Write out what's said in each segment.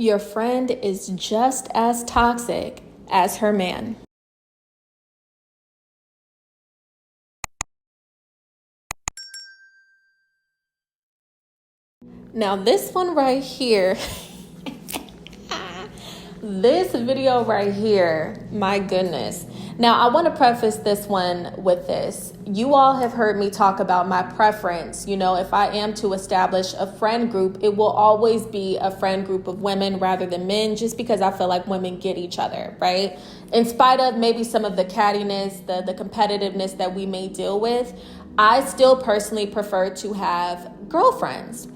Your friend is just as toxic as her man. Now, this one right here, this video right here, my goodness. Now, I want to preface this one with this. You all have heard me talk about my preference. You know, if I am to establish a friend group, it will always be a friend group of women rather than men, just because I feel like women get each other, right? In spite of maybe some of the cattiness, the competitiveness that we may deal with, I still personally prefer to have girlfriends.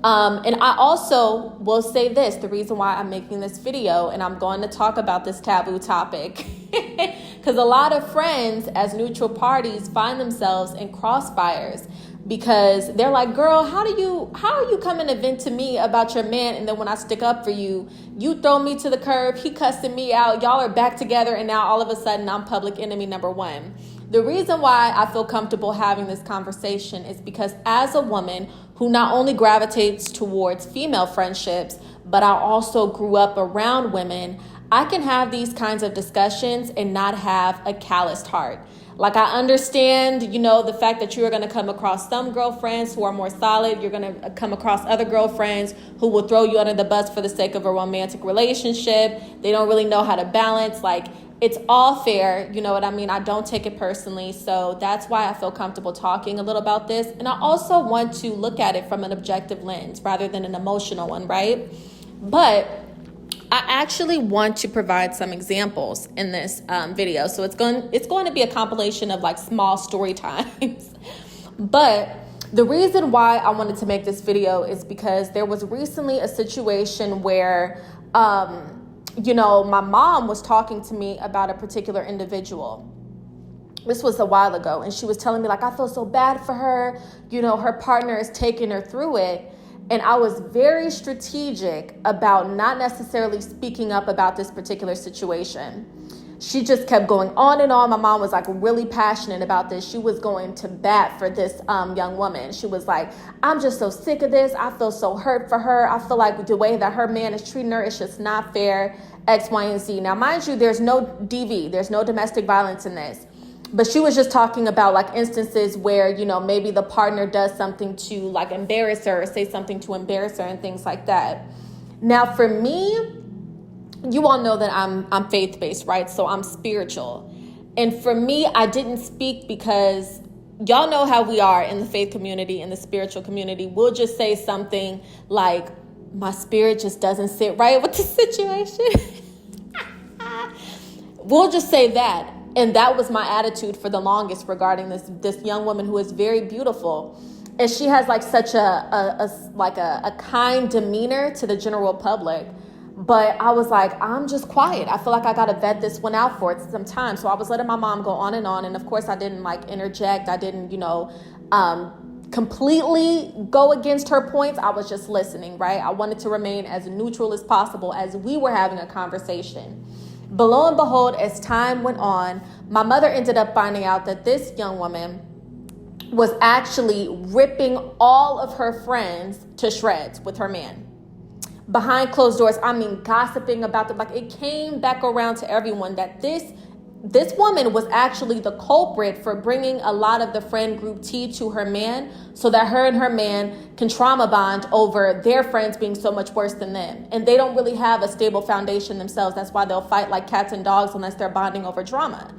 And I also will say this, the reason why I'm making this video, and I'm going to talk about this taboo topic, because a lot of friends as neutral parties find themselves in crossfires because they're like, girl, how are you coming to vent to me about your man? And then when I stick up for you, you throw me to the curb, he cussing me out, y'all are back together, and now all of a sudden I'm public enemy number one. The reason why I feel comfortable having this conversation is because as a woman who not only gravitates towards female friendships, but I also grew up around women, I can have these kinds of discussions and not have a calloused heart. Like, I understand, you know, the fact that you are going to come across some girlfriends who are more solid. You're going to come across other girlfriends who will throw you under the bus for the sake of a romantic relationship. They don't really know how to balance. Like, it's all fair. You know what I mean? I don't take it personally. So that's why I feel comfortable talking a little about this. And I also want to look at it from an objective lens rather than an emotional one, right? But I actually want to provide some examples in this video. So it's going to be a compilation of like small story times. But the reason why I wanted to make this video is because there was recently a situation where, you know, my mom was talking to me about a particular individual. This was a while ago. And she was telling me, like, I feel so bad for her. You know, her partner is taking her through it. And I was very strategic about not necessarily speaking up about this particular situation. She just kept going on and on. My mom was like really passionate about this. She was going to bat for this young woman. She was like, I'm just so sick of this. I feel so hurt for her. I feel like the way that her man is treating her is just not fair, X, Y, and Z. Now, mind you, there's no DV. There's no domestic violence in this. But she was just talking about like instances where, you know, maybe the partner does something to like embarrass her or say something to embarrass her and things like that. Now, for me, you all know that I'm faith-based, right? So I'm spiritual. And for me, I didn't speak because y'all know how we are in the faith community, in the spiritual community. We'll just say something like, my spirit just doesn't sit right with the situation. We'll just say that. And that was my attitude for the longest regarding this young woman who is very beautiful. And she has like such a kind demeanor to the general public. But I was like, I'm just quiet. I feel like I got to vet this one out for it some time. So I was letting my mom go on. And of course, I didn't like interject. I didn't, you know, completely go against her points. I was just listening, right? I wanted to remain as neutral as possible as we were having a conversation. But lo and behold, as time went on, my mother ended up finding out that this young woman was actually ripping all of her friends to shreds with her man. Behind closed doors, I mean, gossiping about them. Like, it came back around to everyone that this woman was actually the culprit for bringing a lot of the friend group tea to her man so that her and her man can trauma bond over their friends being so much worse than them. And they don't really have a stable foundation themselves. That's why they'll fight like cats and dogs unless they're bonding over drama.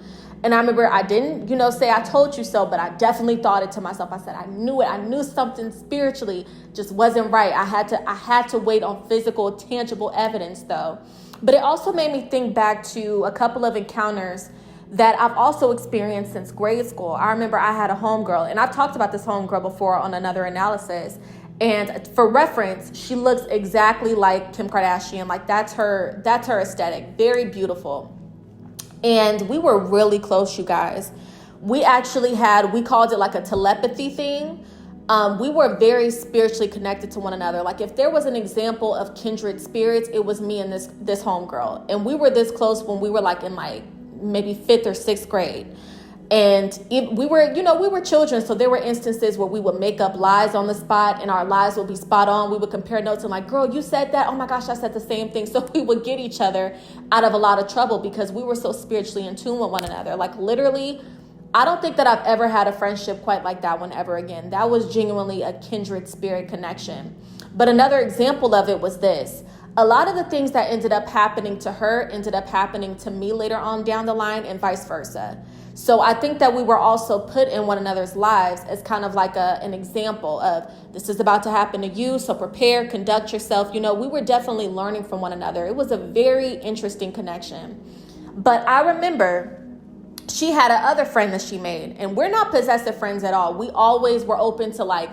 And I remember I didn't, you know, say I told you so, but I definitely thought it to myself. I said, I knew it. I knew something spiritually just wasn't right. I had to wait on physical, tangible evidence though. But it also made me think back to a couple of encounters that I've also experienced since grade school. I remember I had a homegirl, and I've talked about this homegirl before on another analysis. And for reference, she looks exactly like Kim Kardashian. Like that's her aesthetic, very beautiful. And we were really close, you guys. We actually we called it like a telepathy thing. We were very spiritually connected to one another. Like if there was an example of kindred spirits, it was me and this homegirl. And we were this close when we were like in like maybe 5th or 6th grade. And we were children, so there were instances where we would make up lies on the spot and our lies would be spot on. We would compare notes and like, girl, you said that. Oh my gosh, I said the same thing. So we would get each other out of a lot of trouble because we were so spiritually in tune with one another. Like literally, I don't think that I've ever had a friendship quite like that one ever again. That was genuinely a kindred spirit connection. But another example of it was this. A lot of the things that ended up happening to her ended up happening to me later on down the line and vice versa. So I think that we were also put in one another's lives as kind of like an example of this is about to happen to you. So prepare, conduct yourself. We were definitely learning from one another. It was a very interesting connection. But I remember she had another friend that she made, and we're not possessive friends at all. We always were open to like,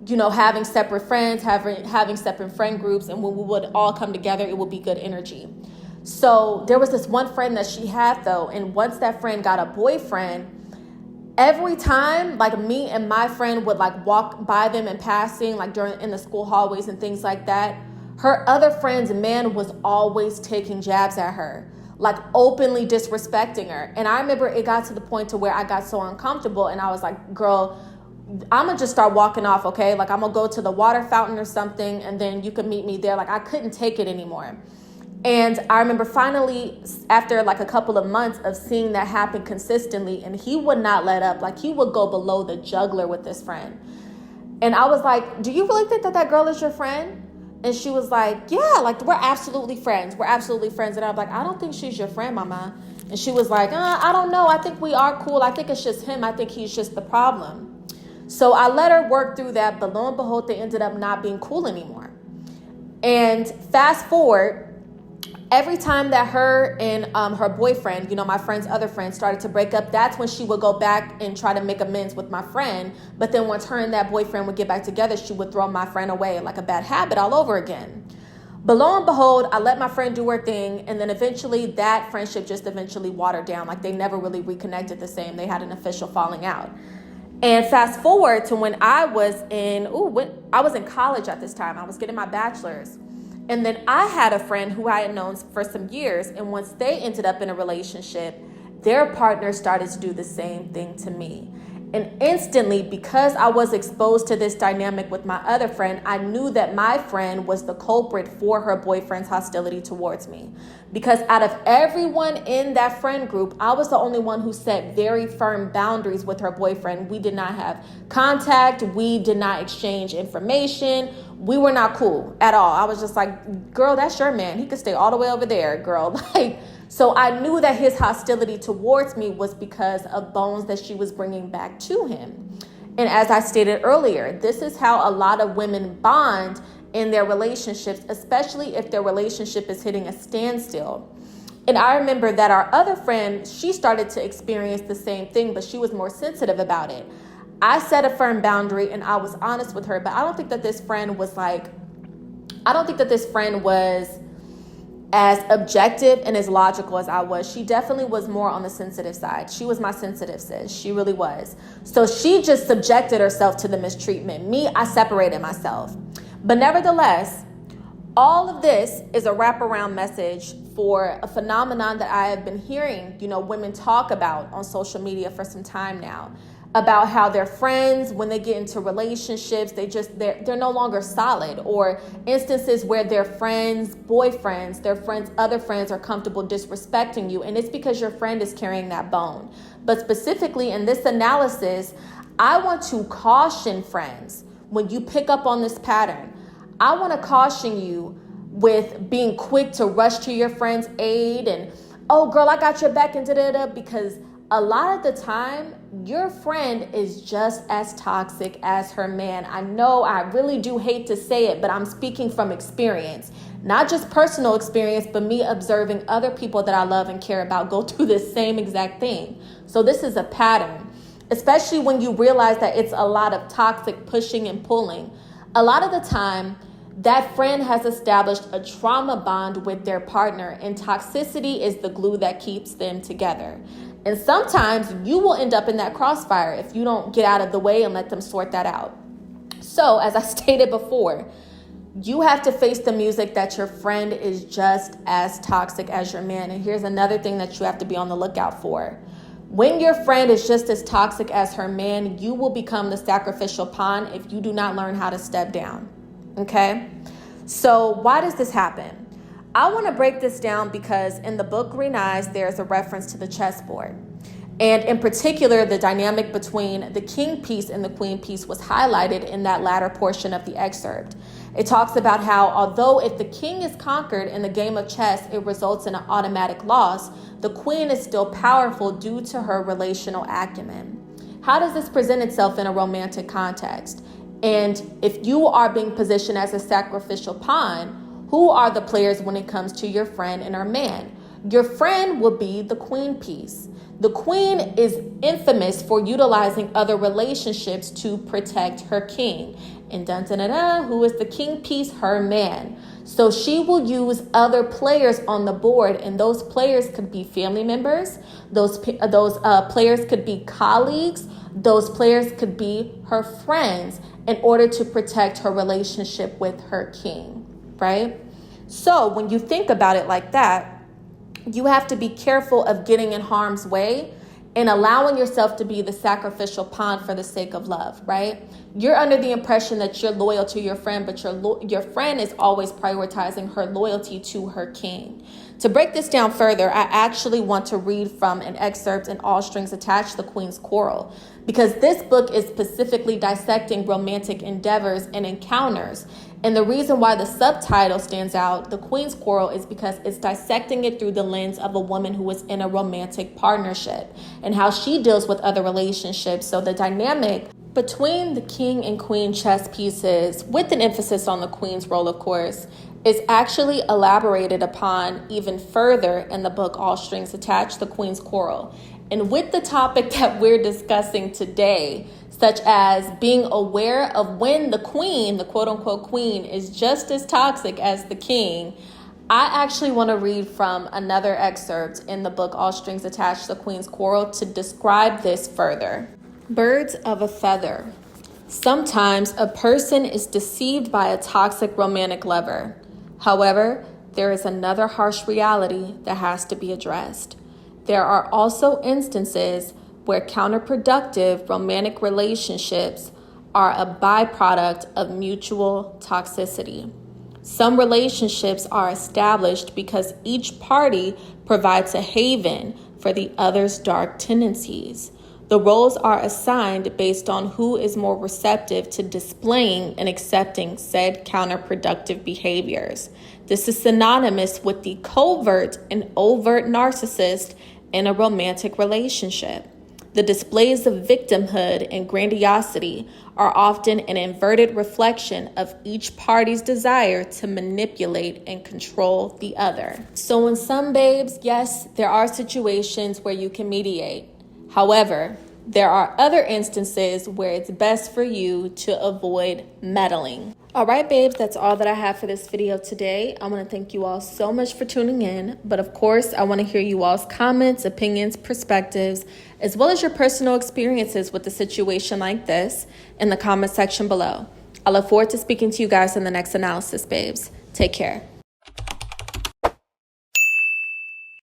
having separate friends, having separate friend groups. And when we would all come together, it would be good energy. So there was this one friend that she had though. And once that friend got a boyfriend, every time like me and my friend would like walk by them in passing, like in the school hallways and things like that, her other friend's man was always taking jabs at her, like openly disrespecting her. And I remember it got to the point to where I got so uncomfortable and I was like, girl, I'm gonna just start walking off, okay? Like I'm gonna go to the water fountain or something and then you can meet me there. Like I couldn't take it anymore. And I remember finally, after like a couple of months of seeing that happen consistently, and he would not let up. Like he would go below the jugular with this friend. And I was like, do you really think that girl is your friend? And she was like, yeah, like we're absolutely friends. We're absolutely friends. And I'm like, I don't think she's your friend, mama. And she was like, I don't know. I think we are cool. I think it's just him. I think he's just the problem. So I let her work through that. But lo and behold, they ended up not being cool anymore. And fast forward, every time that her and her boyfriend, my friend's other friend, started to break up, that's when she would go back and try to make amends with my friend. But then once her and that boyfriend would get back together, she would throw my friend away like a bad habit all over again. But lo and behold, I let my friend do her thing. And then eventually that friendship just eventually watered down. Like they never really reconnected the same. They had an official falling out. And fast forward to when I was in college at this time. I was getting my bachelor's. And then I had a friend who I had known for some years. And once they ended up in a relationship, their partner started to do the same thing to me. And instantly, because I was exposed to this dynamic with my other friend, I knew that my friend was the culprit for her boyfriend's hostility towards me. Because out of everyone in that friend group, I was the only one who set very firm boundaries with her boyfriend. We did not have contact. We did not exchange information. We were not cool at all. I was just like, girl, that's your man. He could stay all the way over there, girl. So I knew that his hostility towards me was because of bones that she was bringing back to him. And as I stated earlier, this is how a lot of women bond in their relationships, especially if their relationship is hitting a standstill. And I remember that our other friend, she started to experience the same thing, but she was more sensitive about it. I set a firm boundary and I was honest with her, but I don't think that this friend was as objective and as logical as I was. She definitely was more on the sensitive side. She was my sensitive sis. She really was. So she just subjected herself to the mistreatment. Me, I separated myself. But nevertheless, all of this is a wraparound message for a phenomenon that I have been hearing, women talk about on social media for some time now, about how their friends, when they get into relationships, they're no longer solid, or instances where their friends, boyfriends, their friends, other friends are comfortable disrespecting you. And it's because your friend is carrying that bone. But specifically in this analysis, I want to caution friends when you pick up on this pattern. I want to caution you with being quick to rush to your friend's aid and, oh girl, I got your back and da-da-da, because a lot of the time, your friend is just as toxic as her man. I know I really do hate to say it, but I'm speaking from experience. Not just personal experience, but me observing other people that I love and care about go through this same exact thing. So this is a pattern, especially when you realize that it's a lot of toxic pushing and pulling. A lot of the time, that friend has established a trauma bond with their partner, and toxicity is the glue that keeps them together. And sometimes you will end up in that crossfire if you don't get out of the way and let them sort that out. So, as I stated before, you have to face the music that your friend is just as toxic as your man. And here's another thing that you have to be on the lookout for. When your friend is just as toxic as her man, you will become the sacrificial pawn if you do not learn how to step down. Okay? So why does this happen? I want to break this down because in the book Green Eyes, there's a reference to the chessboard. And in particular, the dynamic between the king piece and the queen piece was highlighted in that latter portion of the excerpt. It talks about how although if the king is conquered in the game of chess, it results in an automatic loss, the queen is still powerful due to her relational acumen. How does this present itself in a romantic context? And if you are being positioned as a sacrificial pawn, who are the players when it comes to your friend and her man? Your friend will be the queen piece. The queen is infamous for utilizing other relationships to protect her king. And who is the king piece? Her man. So she will use other players on the board, and those players could be family members. Those players could be colleagues. Those players could be her friends in order to protect her relationship with her king, right? So when you think about it like that, you have to be careful of getting in harm's way and allowing yourself to be the sacrificial pawn for the sake of love, right? You're under the impression that you're loyal to your friend, but your friend is always prioritizing her loyalty to her king. To break this down further, I actually want to read from an excerpt in All Strings Attached, The Queen's Quarrel, because this book is specifically dissecting romantic endeavors and encounters. And the reason why the subtitle stands out, The Queen's Quarrel, is because it's dissecting it through the lens of a woman who is in a romantic partnership and how she deals with other relationships. So the dynamic between the king and queen chess pieces, with an emphasis on the queen's role, of course, is actually elaborated upon even further in the book All Strings Attached, The Queen's Quarrel. And with the topic that we're discussing today, such as being aware of when the queen, the quote-unquote queen, is just as toxic as the king, I actually want to read from another excerpt in the book All Strings Attached, The Queen's Quarrel, to describe this further. Birds of a feather. Sometimes a person is deceived by a toxic romantic lover. However, there is another harsh reality that has to be addressed. There are also instances where counterproductive romantic relationships are a byproduct of mutual toxicity. Some relationships are established because each party provides a haven for the other's dark tendencies. The roles are assigned based on who is more receptive to displaying and accepting said counterproductive behaviors. This is synonymous with the covert and overt narcissist in a romantic relationship. The displays of victimhood and grandiosity are often an inverted reflection of each party's desire to manipulate and control the other. So in some babes, yes, there are situations where you can mediate. However, there are other instances where it's best for you to avoid meddling. All right, babes, that's all that I have for this video today. I want to thank you all so much for tuning in. But of course, I want to hear you all's comments, opinions, perspectives, as well as your personal experiences with a situation like this in the comment section below. I look forward to speaking to you guys in the next analysis, babes. Take care.